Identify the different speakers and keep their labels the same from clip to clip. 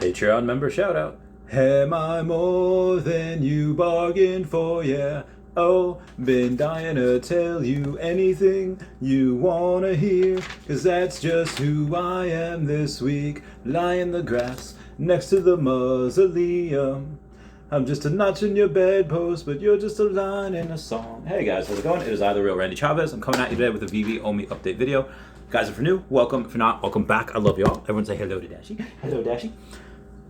Speaker 1: Patreon member shout out. Am I more than you bargained for? Yeah. Oh, been dying to tell you anything you wanna hear, 'cause that's just who I am this week. Lie in the grass next to the mausoleum. I'm just a notch in your bedpost, but you're just a line in a song. Hey guys, how's it going? It is I, the real Randy Chavez. I'm coming at you today with a Veve and OMI update video. Guys, if you're new, welcome. If you're not, welcome back. I love y'all. Everyone say hello to Dashi. Hello, Dashi.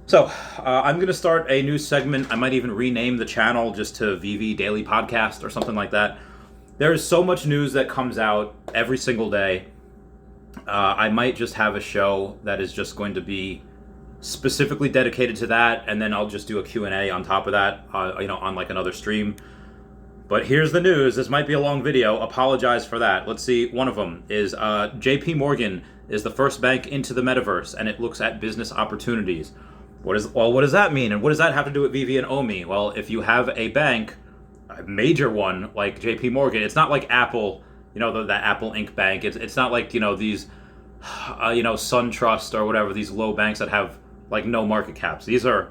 Speaker 1: So, I'm going to start a new segment. I might even rename the channel just to Veve Daily Podcast or something like that. There is so much news that comes out every single day. I might just have a show that is just going to be specifically dedicated to that, and then I'll just do a Q&A on top of that, on like another stream. But here's the news. This might be a long video. Apologize for that. Let's see. One of them is JP Morgan is the first bank into the metaverse, and it looks at business opportunities. What does that mean? And what does that have to do with Veve and OMI? Well, if you have a bank, a major one like JP Morgan, it's not like Apple, that Apple Inc. bank. It's not like, these, SunTrust or whatever, these low banks that have like no market caps. These are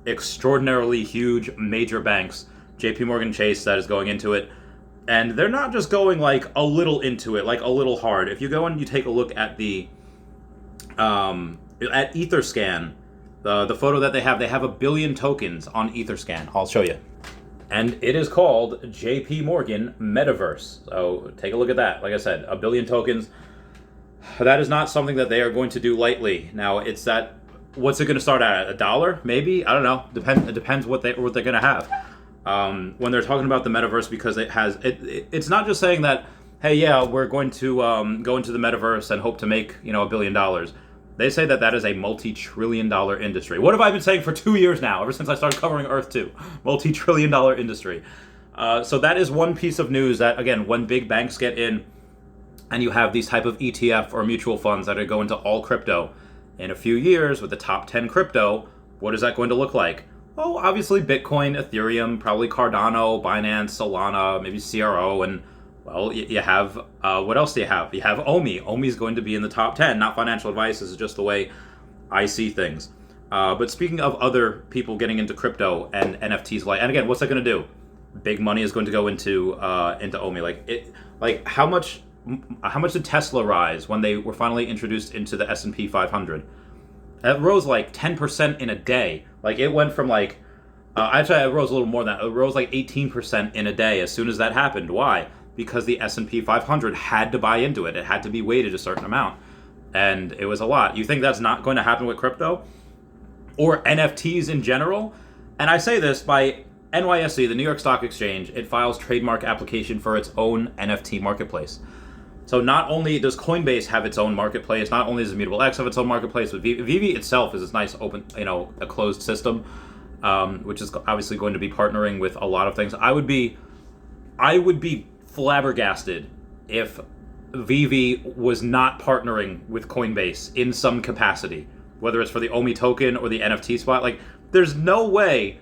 Speaker 1: extraordinarily huge major banks. JP Morgan Chase that is going into it. And they're not just going like a little into it, like a little hard. If you go and you take a look at the, at Etherscan, the photo that they have 1 billion tokens on Etherscan. I'll show you. And it is called JP Morgan Metaverse. So take a look at that. Like I said, 1 billion tokens. That is not something that they are going to do lightly. Now, what's it going to start at? $1? Maybe? I don't know. It depends what they're going to have. When they're talking about the metaverse, because it's not just saying that, hey, yeah, we're going to go into the metaverse and hope to make, $1 billion. They say that is a multi-trillion-dollar industry. What have I been saying for 2 years now, ever since I started covering Earth 2? Multi-trillion-dollar industry. So that is one piece of news that, again, when big banks get in and you have these type of ETF or mutual funds that are going to all crypto, in a few years with the top 10 crypto, what is that going to look like? Oh, obviously Bitcoin, Ethereum, probably Cardano, Binance, Solana, maybe CRO, and well, you have, what else do you have? You have OMI. OMI is going to be in the top 10. Not financial advice. This is just the way I see things. But speaking of other people getting into crypto and NFTs, and again, what's that going to do? Big money is going to go into OMI. How much did Tesla rise when they were finally introduced into the S&P 500? It rose like 10% in a day. Like it went from actually it rose a little more than that. It rose like 18% in a day as soon as that happened. Why? Because the S&P 500 had to buy into it. It had to be weighted a certain amount. And it was a lot. You think that's not going to happen with crypto? Or NFTs in general? And I say this by NYSE, the New York Stock Exchange, it files trademark application for its own NFT marketplace. So not only does Coinbase have its own marketplace, not only does Immutable X have its own marketplace, but Veve itself is this nice open, a closed system, which is obviously going to be partnering with a lot of things. I would be flabbergasted if Veve was not partnering with Coinbase in some capacity, whether it's for the OMI token or the NFT spot. Like, there's no way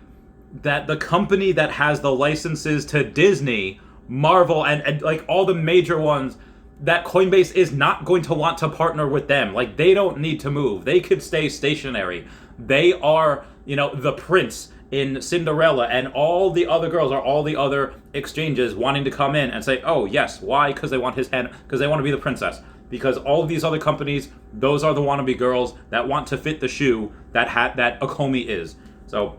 Speaker 1: that the company that has the licenses to Disney, Marvel, and like all the major ones, that Coinbase is not going to want to partner with them. Like, they don't need to move. They could stay stationary. They are, the prince in Cinderella, and all the other girls are all the other exchanges wanting to come in and say, oh, yes, why? Because they want his hand, because they want to be the princess. Because all of these other companies, those are the wannabe girls that want to fit the shoe that Akomi is. So,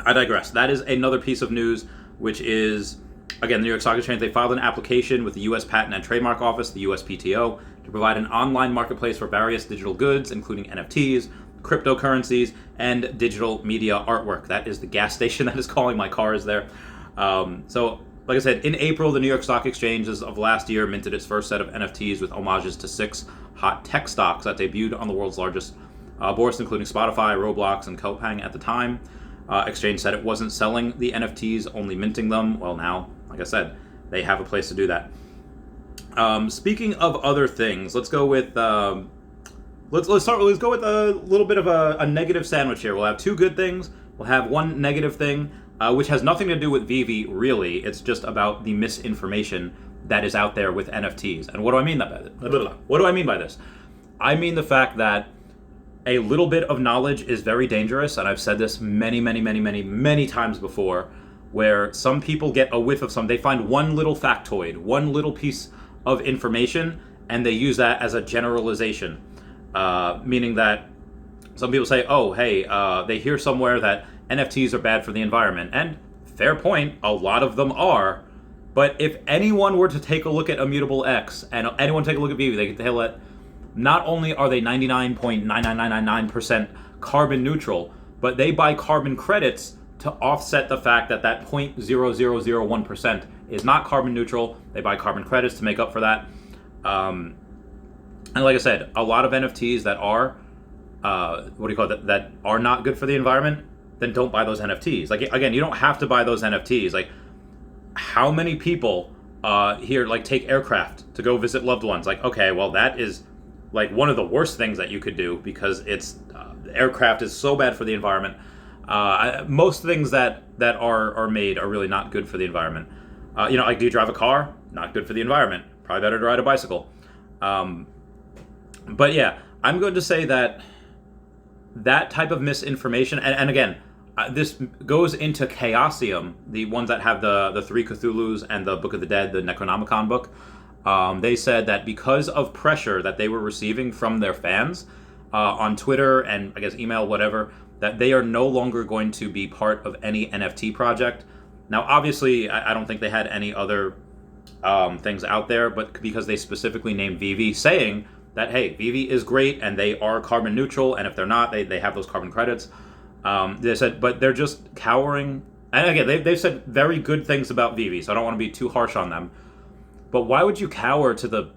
Speaker 1: I digress. That is another piece of news, which is, again, the New York Stock Exchange, they filed an application with the U.S. Patent and Trademark Office, the USPTO, to provide an online marketplace for various digital goods, including NFTs, cryptocurrencies, and digital media artwork. That is the gas station that is calling. My car is there. So, like I said, in April, the New York Stock Exchange of last year minted its first set of NFTs with homages to 6 hot tech stocks that debuted on the world's largest bourse, including Spotify, Roblox, and Coupang at the time. Exchange said it wasn't selling the NFTs, only minting them. Well, now, like I said, they have a place to do that. Speaking of other things, let's go with let's go with a little bit of a negative sandwich here. We'll have 2 good things. We'll have 1 negative thing, which has nothing to do with Veve, really. It's just about the misinformation that is out there with NFTs. And what do I mean by this? I mean the fact that a little bit of knowledge is very dangerous, and I've said this many times before, where some people get a whiff of something. They find one little factoid, one little piece of information, and they use that as a generalization, meaning that some people say, oh, hey, they hear somewhere that NFTs are bad for the environment, and fair point, a lot of them are. But if anyone were to take a look at Immutable X and anyone take a look at Vivi, they can tell that not only are they 99.99999% carbon neutral, but they buy carbon credits to offset the fact that that 0.0001% is not carbon neutral. They buy carbon credits to make up for that. And like I said, a lot of NFTs that are, that are not good for the environment, then don't buy those NFTs. Like, again, you don't have to buy those NFTs. Like, how many people here like take aircraft to go visit loved ones? Like, okay, well, that is like one of the worst things that you could do, because it's aircraft is so bad for the environment. Most things that are made are really not good for the environment. Like, do you drive a car? Not good for the environment. Probably better to ride a bicycle. But yeah, I'm going to say that type of misinformation, and again, this goes into Chaosium, the ones that have the Three Cthulhus and the Book of the Dead, the Necronomicon book. They said that because of pressure that they were receiving from their fans on Twitter and I guess email, whatever, that they are no longer going to be part of any NFT project. Now, obviously, I don't think they had any other things out there, but because they specifically named Vivi, saying that, hey, Vivi is great and they are carbon neutral, and if they're not, they have those carbon credits. They said, but they're just cowering. And again, they've said very good things about Vivi, so I don't want to be too harsh on them. But why would you cower to the...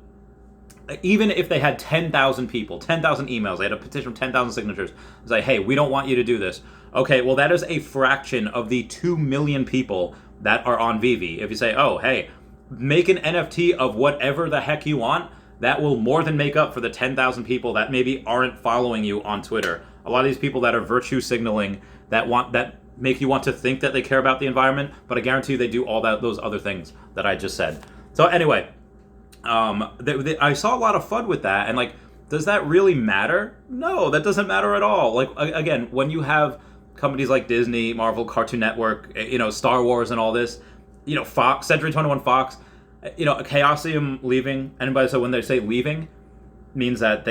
Speaker 1: Even if they had 10,000 people, 10,000 emails, they had a petition of 10,000 signatures, it's like, hey, we don't want you to do this. Okay, well, that is a fraction of the 2 million people that are on Vivi. If you say, oh, hey, make an NFT of whatever the heck you want, that will more than make up for the 10,000 people that maybe aren't following you on Twitter. A lot of these people that are virtue signaling, that make you want to think that they care about the environment, but I guarantee you they do all those other things that I just said. So anyway, I saw a lot of fun with that, and like, does that really matter? No, that doesn't matter at all. Like, again, when you have companies like Disney, Marvel, Cartoon Network, Star Wars and all this, Fox, Century 21 Fox, Chaosium leaving, and by the way, when they say leaving, means that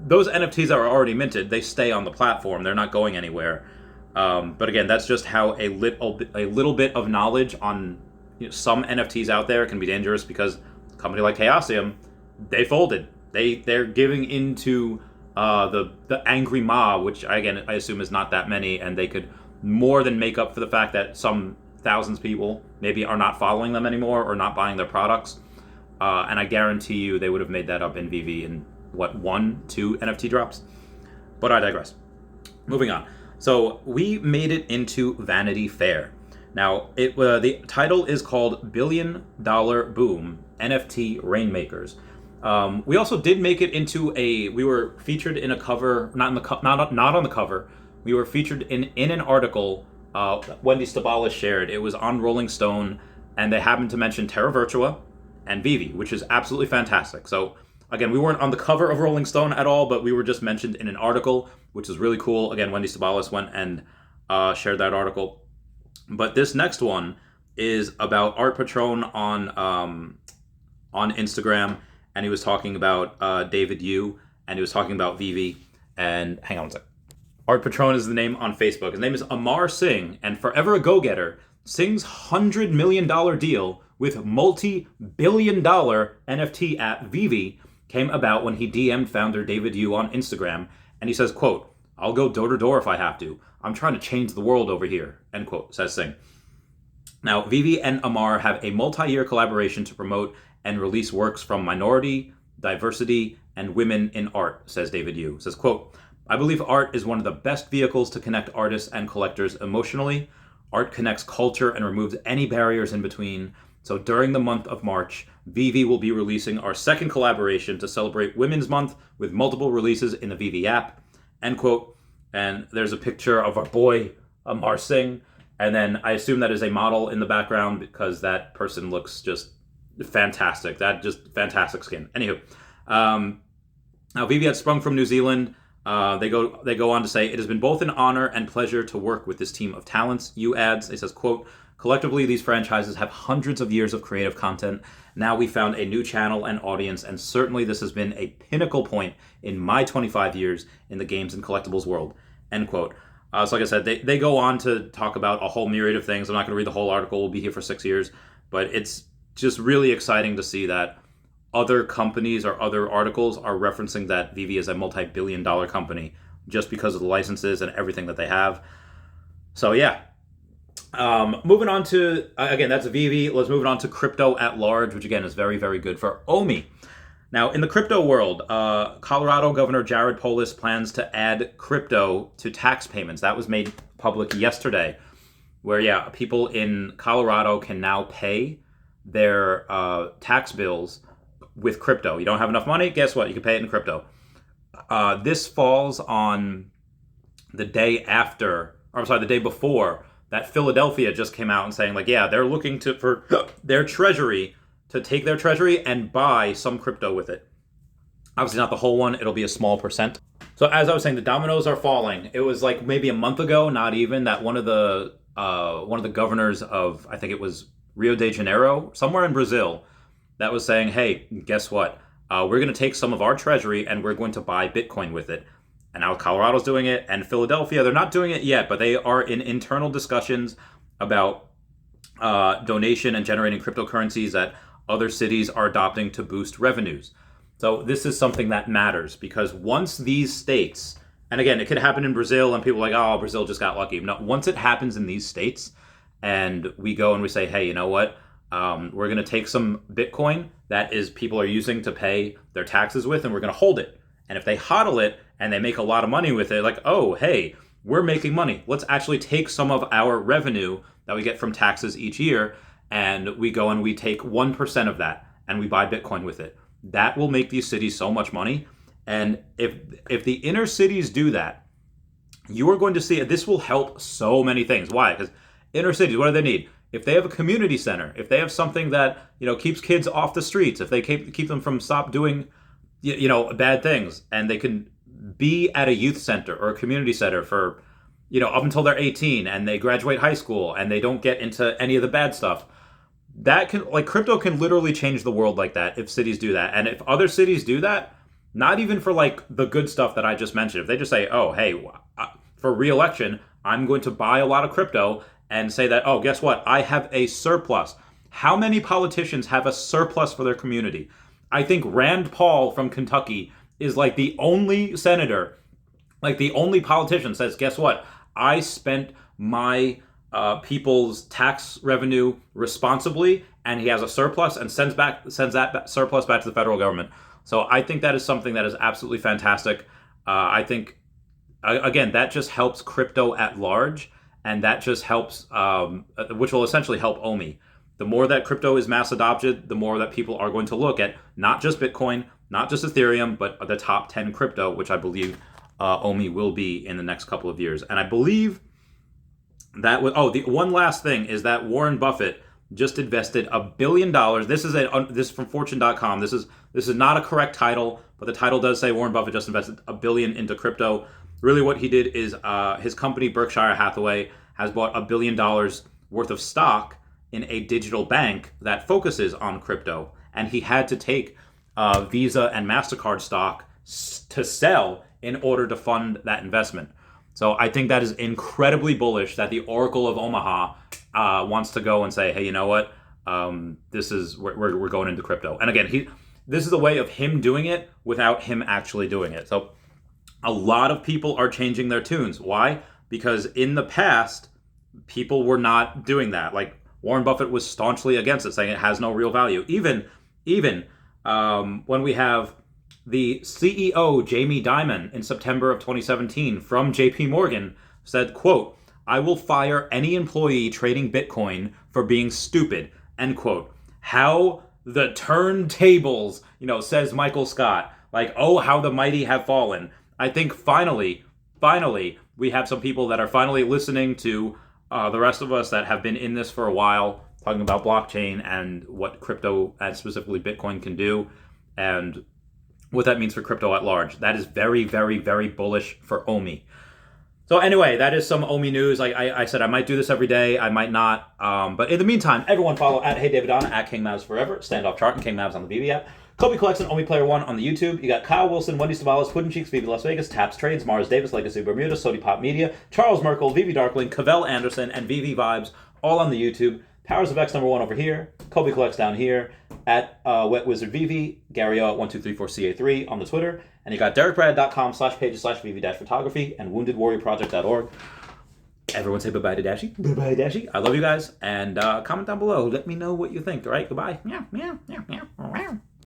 Speaker 1: those NFTs that are already minted, they stay on the platform. They're not going anywhere. But again, that's just how a little bit of knowledge on some NFTs out there can be dangerous, because a company like Chaosium, they folded. They're giving into the angry mob, which again I assume is not that many, and they could more than make up for the fact that some thousands of people maybe are not following them anymore or not buying their products. And I guarantee you they would have made that up in VV in 1-2 NFT drops. But I digress. Moving on. So we made it into Vanity Fair. Now, the title is called $1 Billion Boom NFT Rainmakers. We also did make it into we were featured in a cover, not on the cover. We were featured in an article Wendy Stibalis shared. It was on Rolling Stone, and they happened to mention Terra Virtua and Vivi, which is absolutely fantastic. So again, we weren't on the cover of Rolling Stone at all, but we were just mentioned in an article, which is really cool. Again, Wendy Stibalis went and shared that article. But this next one is about Art Patron on Instagram, and he was talking about David Yu, and he was talking about Vivi. And hang on a sec. Art Patron is the name on Facebook. His name is Amar Singh, and Forever a Go-Getter, Singh's $100 million deal with multi-billion-dollar NFT app Vivi came about when he DM'd founder David Yu on Instagram, and he says, quote, "I'll go door to door if I have to. I'm trying to change the world over here," end quote, says Singh. Now, Vivi and Amar have a multi-year collaboration to promote and release works from minority, diversity, and women in art, says David Yu. Says, quote, "I believe art is one of the best vehicles to connect artists and collectors emotionally. Art connects culture and removes any barriers in between. So during the month of March, Vivi will be releasing our second collaboration to celebrate Women's Month with multiple releases in the Vivi app," end quote. And there's a picture of our boy, Amar Singh. And then I assume that is a model in the background because that person looks just fantastic. That just fantastic skin. Anywho, now Vivi had sprung from New Zealand. They go on to say, it has been both an honor and pleasure to work with this team of talents. You adds, it says, quote, collectively, these franchises have hundreds of years of creative content. Now we found a new channel and audience, and certainly this has been a pinnacle point in my 25 years in the games and collectibles world, end quote. So like I said, they go on to talk about a whole myriad of things. I'm not going to read the whole article. We'll be here for 6 years. But it's just really exciting to see that other companies or other articles are referencing that Veve is a multi-billion-dollar company just because of the licenses and everything that they have. So yeah. Moving on to, again, that's Veve. Let's move on to crypto at large, which again is very, very good for OMI. Now, in the crypto world, Colorado Governor Jared Polis plans to add crypto to tax payments. That was made public yesterday, where, yeah, people in Colorado can now pay their tax bills with crypto. You don't have enough money? Guess what? You can pay it in crypto. This falls on the day after, or I'm sorry, the day before that Philadelphia just came out and saying, like, yeah, they're looking for their treasury to take their treasury and buy some crypto with it. Obviously not the whole one, it'll be a small percent. So as I was saying, the dominoes are falling. It was like maybe a month ago, not even, that one of the governors of, I think it was Rio de Janeiro, somewhere in Brazil, that was saying, hey, guess what? We're going to take some of our treasury and we're going to buy Bitcoin with it. And now Colorado's doing it, and Philadelphia, they're not doing it yet, but they are in internal discussions about donation and generating cryptocurrencies that other cities are adopting to boost revenues. So this is something that matters, because once these states, and again, it could happen in Brazil and people are like, oh, Brazil just got lucky. No, once it happens in these states and we go and we say, hey, you know what? We're going to take some Bitcoin that is people are using to pay their taxes with, and we're going to hold it. And if they hodl it and they make a lot of money with it, like, oh, hey, we're making money. Let's actually take some of our revenue that we get from taxes each year, and we go and we take 1% of that and we buy Bitcoin with it. That will make these cities so much money. And if the inner cities do that, you are going to see, this will help so many things. Why? Because inner cities, what do they need? If they have a community center, if they have something that, keeps kids off the streets, if they keep them from stop doing, bad things, and they can be at a youth center or a community center for, up until they're 18 and they graduate high school and they don't get into any of the bad stuff. That can, crypto can literally change the world like that if cities do that. And if other cities do that, not even for the good stuff that I just mentioned, if they just say, oh, hey, for re-election, I'm going to buy a lot of crypto and say that, oh, guess what? I have a surplus. How many politicians have a surplus for their community? I think Rand Paul from Kentucky is the only senator, the only politician says, guess what? I spent my people's tax revenue responsibly, and he has a surplus and sends that surplus back to the federal government. So I think that is something that is absolutely fantastic. I think, again, that just helps crypto at large, and that just helps, which will essentially help OMI. The more that crypto is mass adopted, the more that people are going to look at not just Bitcoin, not just Ethereum, but the top 10 crypto, which I believe OMI will be in the next couple of years. And I believe that the one last thing is that Warren Buffett just invested $1 billion. This is from Fortune.com. This is not a correct title, but the title does say Warren Buffett just invested $1 billion into crypto. Really, what he did is his company Berkshire Hathaway has bought $1 billion worth of stock in a digital bank that focuses on crypto, and he had to take Visa and MasterCard stock to sell in order to fund that investment. So I think that is incredibly bullish that the Oracle of Omaha wants to go and say, hey, you know what? We're going into crypto. And again, this is a way of him doing it without him actually doing it. So a lot of people are changing their tunes. Why? Because in the past, people were not doing that. Warren Buffett was staunchly against it, saying it has no real value. Even when we have the CEO, Jamie Dimon, in September of 2017 from JP Morgan said, quote, I will fire any employee trading Bitcoin for being stupid, end quote. How the turntables, says Michael Scott. Oh, how the mighty have fallen. I think finally, we have some people that are finally listening to the rest of us that have been in this for a while, talking about blockchain and what crypto and specifically Bitcoin can do. And what that means for crypto at large. That is very, very, very bullish for OMI. So anyway, that is some OMI news. Like I said, I might do this every day. I might not. But in the meantime, everyone follow at HeyDavidOnna, at King Mavs Forever, Standoff Chart, and King Mavs on the VV app. Kobe Collects and OMI Player One on the YouTube. You got Kyle Willson, Wendy Stibalis, Puddin' Cheeks, VV Las Vegas, Taps Trades, Mars Davis, Legacy Bermuda, Sody Pop Media, Charles Merkel, VV Darkling, Cavell Anderson, and VV Vibes, all on the YouTube. Powers of X #1 over here. Kobe Collects down here. At Wet Wizard VV, Gary O at 1234CA3 on the Twitter. And you got DerekBrad.com/pages/VV-photography and WoundedWarriorProject.org. Everyone say bye-bye to Dashy. Bye-bye, Dashy. I love you guys. And comment down below. Let me know what you think. All right, goodbye. Meow, meow, meow, meow, meow.